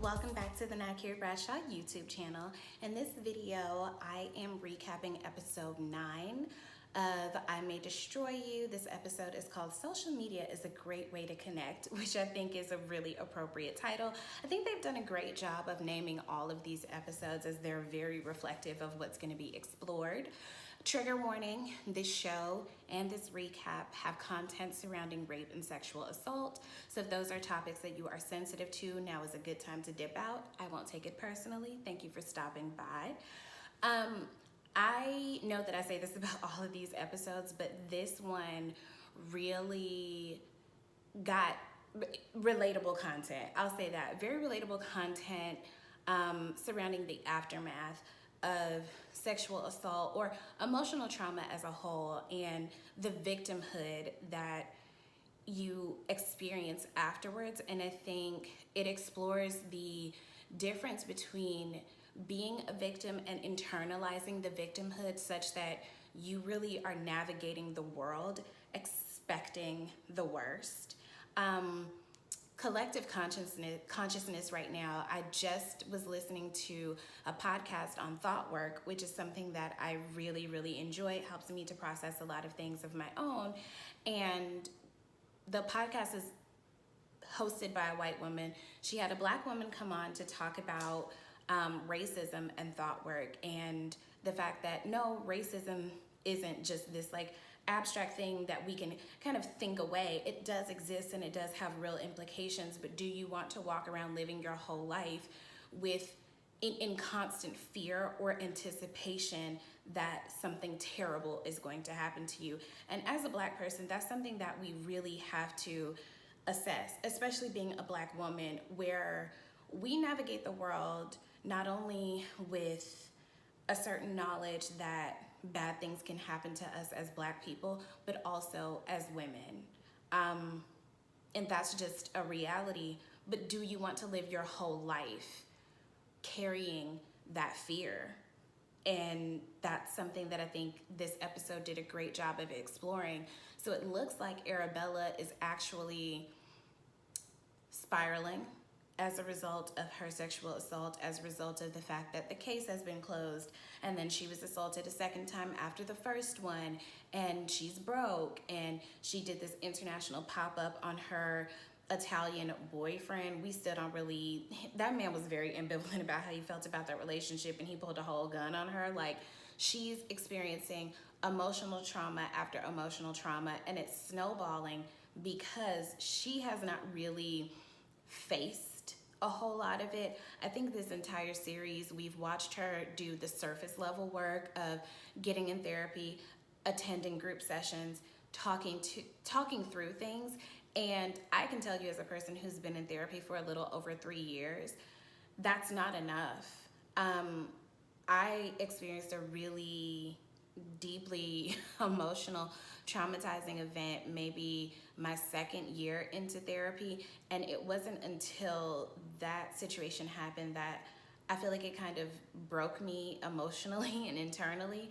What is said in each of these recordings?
welcome back to the Nakir Bradshaw YouTube channel. In this video, I am recapping episode 9 of I May Destroy You. This episode is called Social Media is a Great Way to Connect, which I think is a really appropriate title. I think they've done a great job of naming all of these episodes as they're very reflective of what's going to be explored. Trigger warning, this show and this recap have content surrounding rape and sexual assault. So if those are topics that you are sensitive to, now is a good time to dip out. I won't take it personally. Thank you for stopping by. I know that I say this about all of these episodes, but this one really got relatable content. I'll say that. Very relatable content surrounding the aftermath of sexual assault or emotional trauma as a whole and the victimhood that you experience afterwards. And I think it explores the difference between being a victim and internalizing the victimhood such that you really are navigating the world expecting the worst. Collective consciousness right now. I just was listening to a podcast on thought work, which is something that I really, really enjoy. It helps me to process a lot of things of my own. And the podcast is hosted by a white woman. She had a black woman come on to talk about racism and thought work and the fact that no, racism isn't just this like abstract thing that we can kind of think away. It does exist and it does have real implications, but do you want to walk around living your whole life with in constant fear or anticipation that something terrible is going to happen to you? And as a black person, that's something that we really have to assess, especially being a black woman, where we navigate the world not only with a certain knowledge that bad things can happen to us as black people, but also as women. And that's just a reality. But do you want to live your whole life carrying that fear? And that's something that I think this episode did a great job of exploring. So it looks like Arabella is actually spiraling as a result of her sexual assault, as a result of the fact that the case has been closed, and then she was assaulted a second time after the first one, and she's broke, and she did this international pop-up on her Italian boyfriend. We still don't really, that man was very ambivalent about how he felt about that relationship, and he pulled a whole gun on her. Like, she's experiencing emotional trauma after emotional trauma, and it's snowballing because she has not really faced a whole lot of it. I think this entire series, we've watched her do the surface level work of getting in therapy, attending group sessions, talking through things. And I can tell you, as a person who's been in therapy for a little over 3 years, that's not enough. I experienced a really deeply emotional, traumatizing event maybe my second year into therapy, and it wasn't until that situation happened that I feel like it kind of broke me emotionally and internally.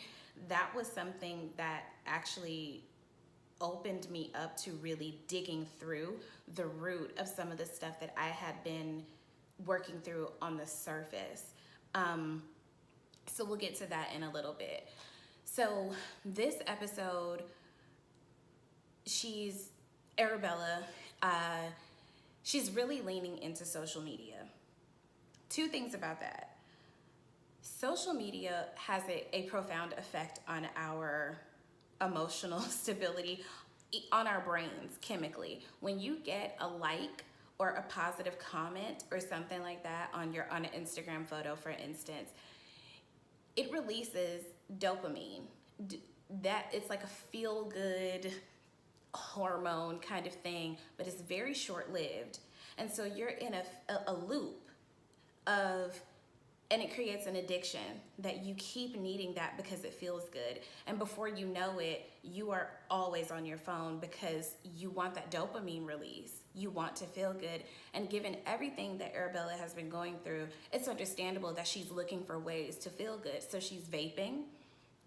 That was something that actually opened me up to really digging through the root of some of the stuff that I had been working through on the surface. So we'll get to that in a little bit. So this episode, Arabella, she's really leaning into social media. Two things about that. Social media has a profound effect on our emotional stability, on our brains chemically. When you get a like or a positive comment or something like that on an Instagram photo, for instance, it releases dopamine. That it's like a feel-good hormone kind of thing, but it's very short-lived. And so you're in a loop of, and it creates an addiction that you keep needing that because it feels good. And before you know it, you are always on your phone because you want that dopamine release. You want to feel good. And given everything that Arabella has been going through, it's understandable that she's looking for ways to feel good. So she's vaping,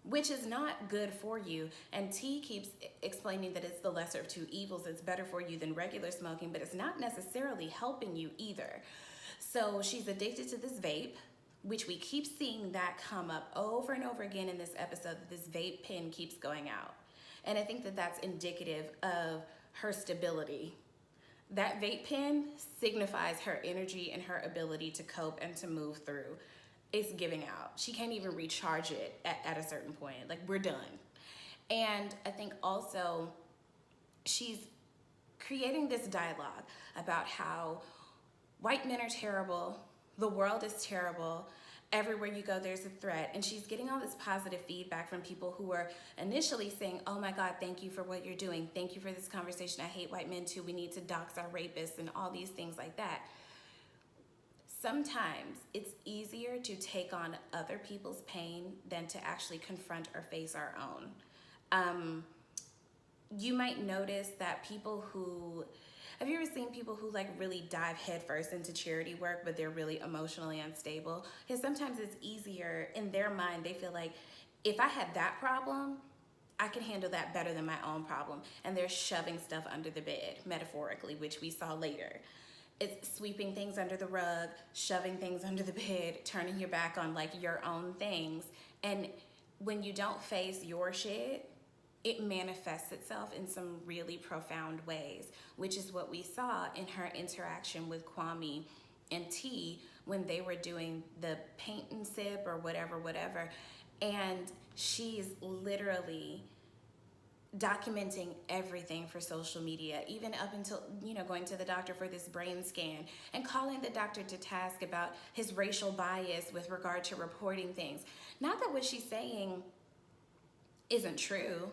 which is not good for you. And T keeps explaining that it's the lesser of two evils. It's better for you than regular smoking, but it's not necessarily helping you either. So she's addicted to this vape, which we keep seeing that come up over and over again in this episode, that this vape pen keeps going out. And I think that that's indicative of her stability. That vape pen signifies her energy and her ability to cope and to move through. It's giving out. She can't even recharge it at a certain point. Like, we're done. And I think also she's creating this dialogue about how white men are terrible, the world is terrible, everywhere you go there's a threat. And she's getting all this positive feedback from people who were initially saying, oh my God, thank you for what you're doing, thank you for this conversation, I hate white men too, we need to dox our rapists, and all these things like that. Sometimes it's easier to take on other people's pain than to actually confront or face our own. You might notice that people who, have you ever seen people who like really dive headfirst into charity work, but they're really emotionally unstable? Because sometimes it's easier in their mind. They feel like, if I had that problem, I can handle that better than my own problem. And they're shoving stuff under the bed, metaphorically, which we saw later. It's sweeping things under the rug, shoving things under the bed, turning your back on like your own things. And when you don't face your shit, it manifests itself in some really profound ways, which is what we saw in her interaction with Kwame and T when they were doing the paint and sip or whatever. And she's literally documenting everything for social media, even up until, going to the doctor for this brain scan and calling the doctor to task about his racial bias with regard to reporting things. Not that what she's saying isn't true.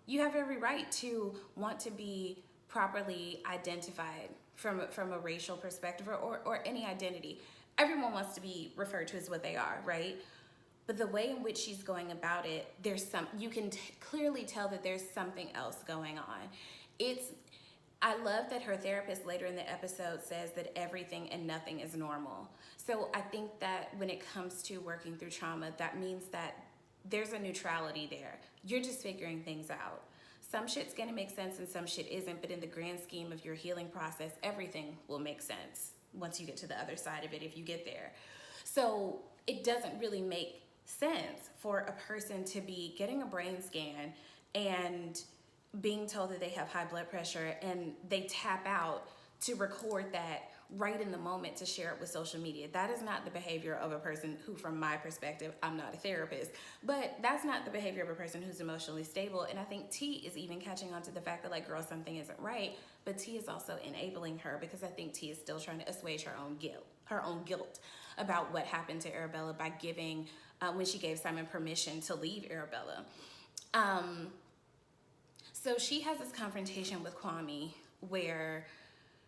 You have every right to want to be properly identified from a racial perspective or any identity. Everyone wants to be referred to as what they are, right? But the way in which she's going about it, you can clearly tell that there's something else going on. I love that her therapist later in the episode says that everything and nothing is normal. So I think that when it comes to working through trauma, that means that there's a neutrality there. You're just figuring things out. Some shit's gonna make sense and some shit isn't, but in the grand scheme of your healing process, everything will make sense once you get to the other side of it, if you get there. So it doesn't really make sense for a person to be getting a brain scan and being told that they have high blood pressure and they tap out to record that right in the moment to share it with social media. That is not the behavior of a person who, from my perspective, I'm not a therapist, but that's not the behavior of a person who's emotionally stable. And I think T is even catching on to the fact that, like, girl, something isn't right, but T is also enabling her because I think T is still trying to assuage her own guilt about what happened to Arabella by giving, when she gave Simon permission to leave Arabella. So she has this confrontation with Kwame where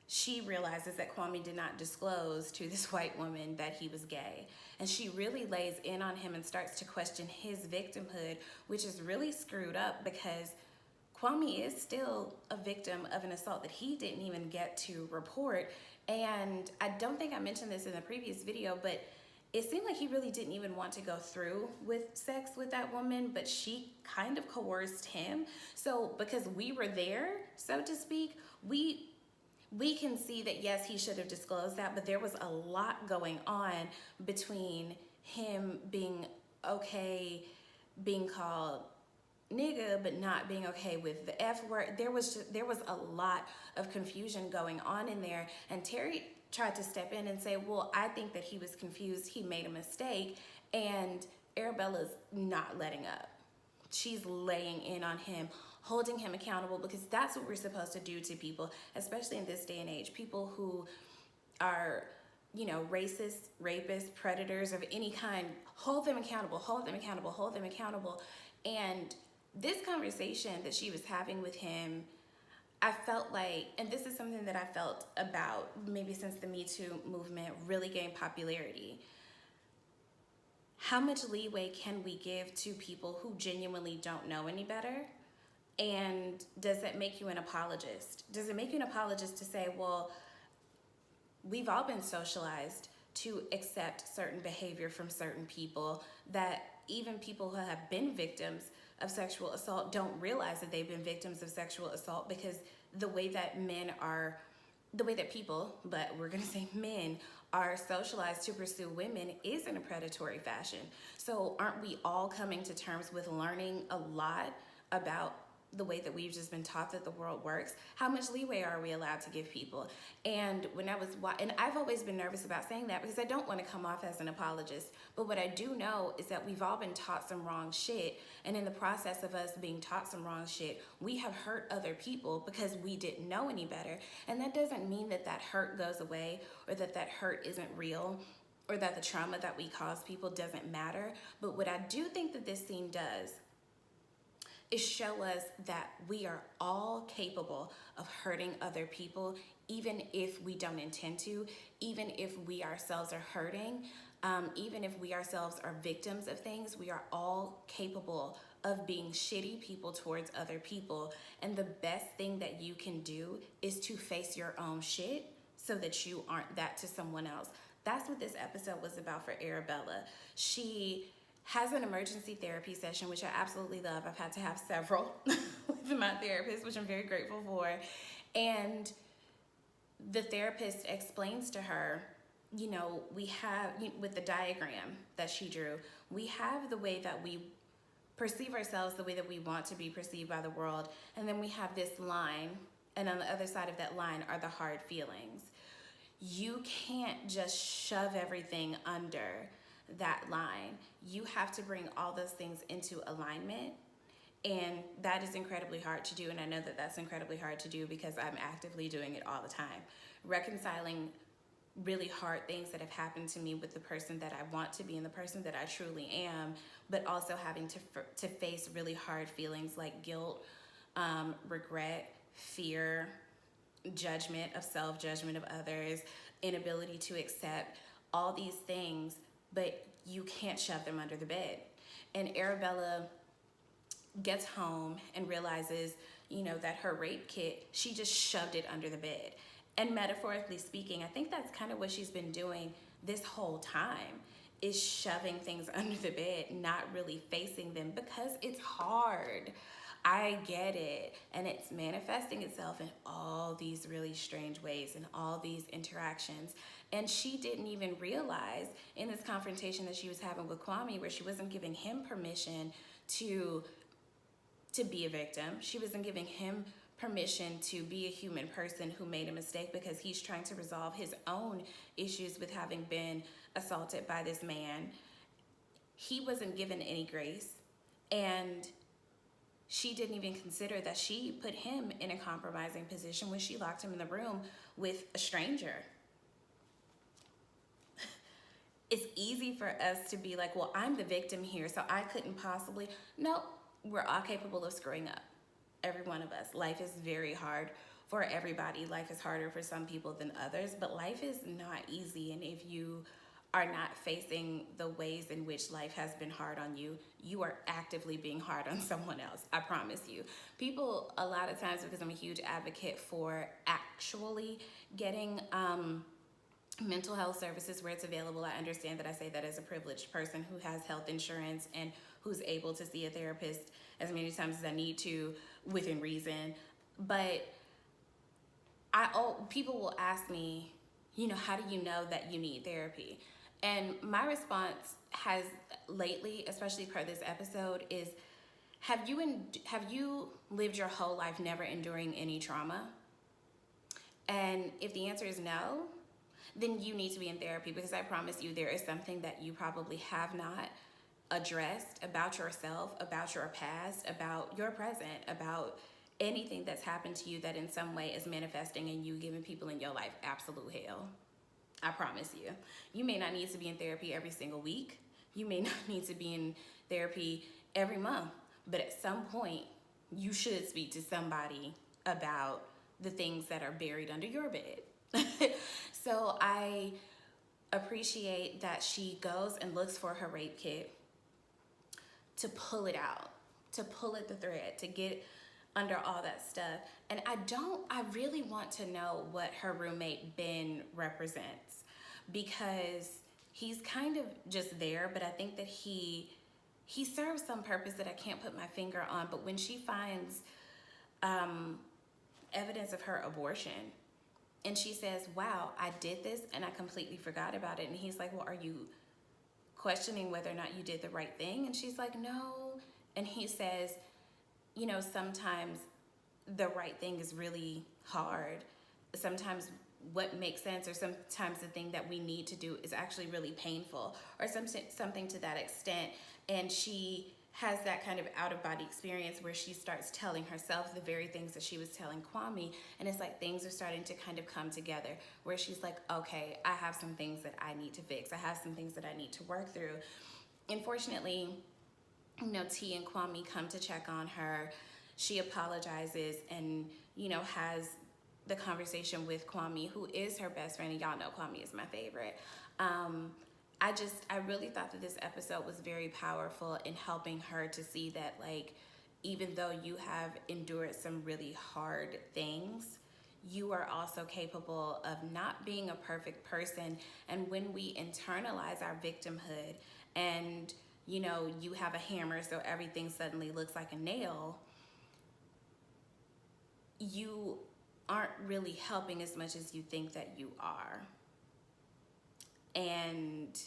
she realizes that Kwame did not disclose to this white woman that he was gay. And she really lays in on him and starts to question his victimhood, which is really screwed up because Kwame is still a victim of an assault that he didn't even get to report. And I don't think I mentioned this in the previous video, but it seemed like he really didn't even want to go through with sex with that woman, but she kind of coerced him. So because we were there, so to speak, we can see that, yes, he should have disclosed that, but there was a lot going on between him being okay being called nigga, but not being okay with the F word. There was a lot of confusion going on in there. And Terry tried to step in and say, well, I think that he was confused. He made a mistake. And Arabella's not letting up. She's laying in on him, holding him accountable, because that's what we're supposed to do to people, especially in this day and age. People who are, racist, rapists, predators of any kind, hold them accountable, hold them accountable, hold them accountable. And this conversation that she was having with him, I felt like, and this is something that I felt about maybe since the Me Too movement really gained popularity. How much leeway can we give to people who genuinely don't know any better? And does that make you an apologist? Does it make you an apologist to say, well, we've all been socialized to accept certain behavior from certain people, that even people who have been victims of sexual assault don't realize that they've been victims of sexual assault because the way that men are the way that people, but we're going to say men, are socialized to pursue women is in a predatory fashion. So aren't we all coming to terms with learning a lot about the way that we've just been taught that the world works? How much leeway are we allowed to give people? And and I've always been nervous about saying that because I don't want to come off as an apologist. But what I do know is that we've all been taught some wrong shit. And in the process of us being taught some wrong shit, we have hurt other people because we didn't know any better. And that doesn't mean that that hurt goes away or that that hurt isn't real or that the trauma that we cause people doesn't matter. But what I do think that this scene does is show us that we are all capable of hurting other people, even if we don't intend to, even if we ourselves are hurting, even if we ourselves are victims of things. We are all capable of being shitty people towards other people. And the best thing that you can do is to face your own shit so that you aren't that to someone else. That's what this episode was about for Arabella. She has an emergency therapy session, which I absolutely love. I've had to have several with my therapist, which I'm very grateful for. And the therapist explains to her, we have, with the diagram that she drew, we have the way that we perceive ourselves, the way that we want to be perceived by the world. And then we have this line, and on the other side of that line are the hard feelings. You can't just shove everything under that line. You have to bring all those things into alignment, and that is incredibly hard to do. And I know that that's incredibly hard to do because I'm actively doing it all the time, reconciling really hard things that have happened to me with the person that I want to be and the person that I truly am, but also having to face really hard feelings like guilt, regret, fear, judgment of self, judgment of others, inability to accept all these things, but you can't shove them under the bed. And Arabella gets home and realizes, that her rape kit, she just shoved it under the bed. And metaphorically speaking, I think that's kind of what she's been doing this whole time, is shoving things under the bed, not really facing them because it's hard. I get it. And it's manifesting itself in all these really strange ways and all these interactions. And she didn't even realize in this confrontation that she was having with Kwame, where she wasn't giving him permission to be a victim. She wasn't giving him permission to be a human person who made a mistake because he's trying to resolve his own issues with having been assaulted by this man. He wasn't given any grace, and she didn't even consider that she put him in a compromising position when she locked him in the room with a stranger. It's easy for us to be like, well, I'm the victim here, so I couldn't possibly. No, we're all capable of screwing up. Every one of us. Life is very hard for everybody. Life is harder for some people than others, but life is not easy. And if you are not facing the ways in which life has been hard on you, you are actively being hard on someone else. I promise you. People, a lot of times, because I'm a huge advocate for actually getting mental health services where it's available, I understand that I say that as a privileged person who has health insurance and who's able to see a therapist as many times as I need to within reason. But people will ask me, how do you know that you need therapy? And my response has lately, especially per this episode, is have you lived your whole life never enduring any trauma? And if the answer is no, then you need to be in therapy, because I promise you there is something that you probably have not addressed about yourself, about your past, about your present, about anything that's happened to you that in some way is manifesting in you giving people in your life absolute hell. I promise you. You may not need to be in therapy every single week. You may not need to be in therapy every month, but at some point you should speak to somebody about the things that are buried under your bed. So I appreciate that she goes and looks for her rape kit to pull it out, to pull at the thread, to get under all that stuff. And I really want to know what her roommate Ben represents, because he's kind of just there, but I think that he serves some purpose that I can't put my finger on. But when she finds evidence of her abortion, And she says, wow, I did this and I completely forgot about it. And he's like, well, are you questioning whether or not you did the right thing? And she's like, no. And he says, you know, sometimes the right thing is really hard. Sometimes what makes sense, or sometimes the thing that we need to do is actually really painful, or something to that extent. And she has that kind of out-of-body experience where she starts telling herself the very things that she was telling Kwame, and it's like things are starting to kind of come together, where she's like, okay, I have some things that I need to fix. I have some things that I need to work through. Unfortunately, you know, T and Kwame come to check on her. She apologizes and, you know, has the conversation with Kwame, who is her best friend, and y'all know Kwame is my favorite. I really thought that this episode was very powerful in helping her to see that, like, even though you have endured some really hard things, you are also capable of not being a perfect person. And when we internalize our victimhood and, you know, you have a hammer so everything suddenly looks like a nail, you aren't really helping as much as you think that you are. And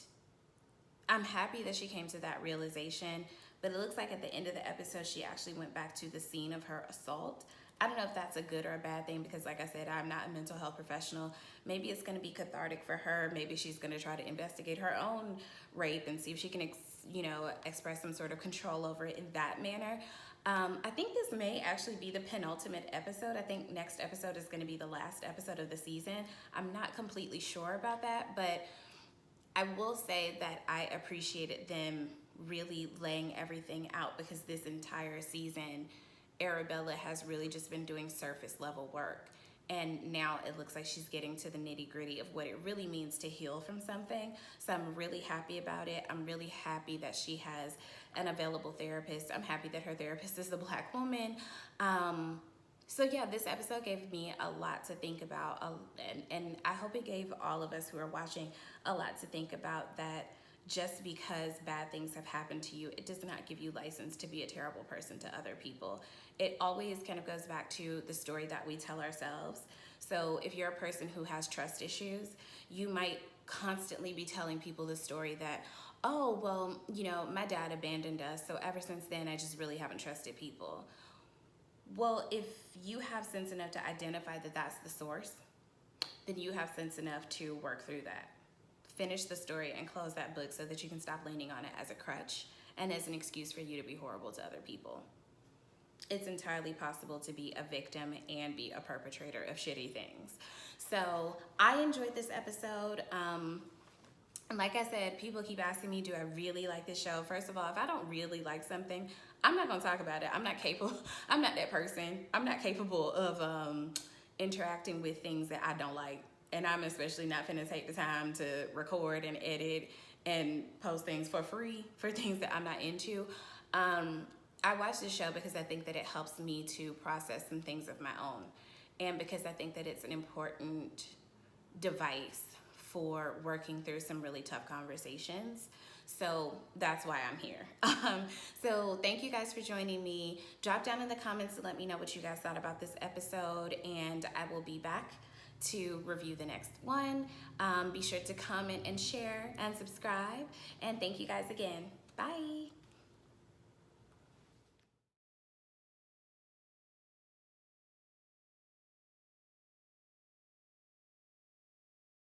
I'm happy that she came to that realization, but it looks like at the end of the episode, she actually went back to the scene of her assault. I don't know if that's a good or a bad thing, because like I said, I'm not a mental health professional. Maybe it's going to be cathartic for her. Maybe she's going to try to investigate her own rape and see if she can, express some sort of control over it in that manner. I think this may actually be the penultimate episode. I think next episode is going to be the last episode of the season. I'm not completely sure about that, but I will say that I appreciated them really laying everything out, because this entire season, Arabella has really just been doing surface level work. And now it looks like she's getting to the nitty gritty of what it really means to heal from something. So I'm really happy about it. I'm really happy that she has an available therapist. I'm happy that her therapist is a Black woman. So yeah, this episode gave me a lot to think about, and I hope it gave all of us who are watching a lot to think about, that just because bad things have happened to you, it does not give you license to be a terrible person to other people. It always kind of goes back to the story that we tell ourselves. So if you're a person who has trust issues, you might constantly be telling people the story that, oh, well, you know, my dad abandoned us, so ever since then, I just really haven't trusted people. Well, if you have sense enough to identify that that's the source, then you have sense enough to work through that. Finish the story and close that book so that you can stop leaning on it as a crutch and as an excuse for you to be horrible to other people. It's entirely possible to be a victim and be a perpetrator of shitty things. So I enjoyed this episode. And like I said, people keep asking me, do I really like this show? First of all, if I don't really like something, I'm not gonna talk about it. I'm not capable, I'm not that person. I'm not capable of interacting with things that I don't like. And I'm especially not finna take the time to record and edit and post things for free for things that I'm not into. I watch this show because I think that it helps me to process some things of my own. And because I think that it's an important device for working through some really tough conversations. So that's why I'm here. So thank you guys for joining me. Drop down in the comments to let me know what you guys thought about this episode, and I will be back to review the next one. Be sure to comment and share and subscribe. And thank you guys again. Bye.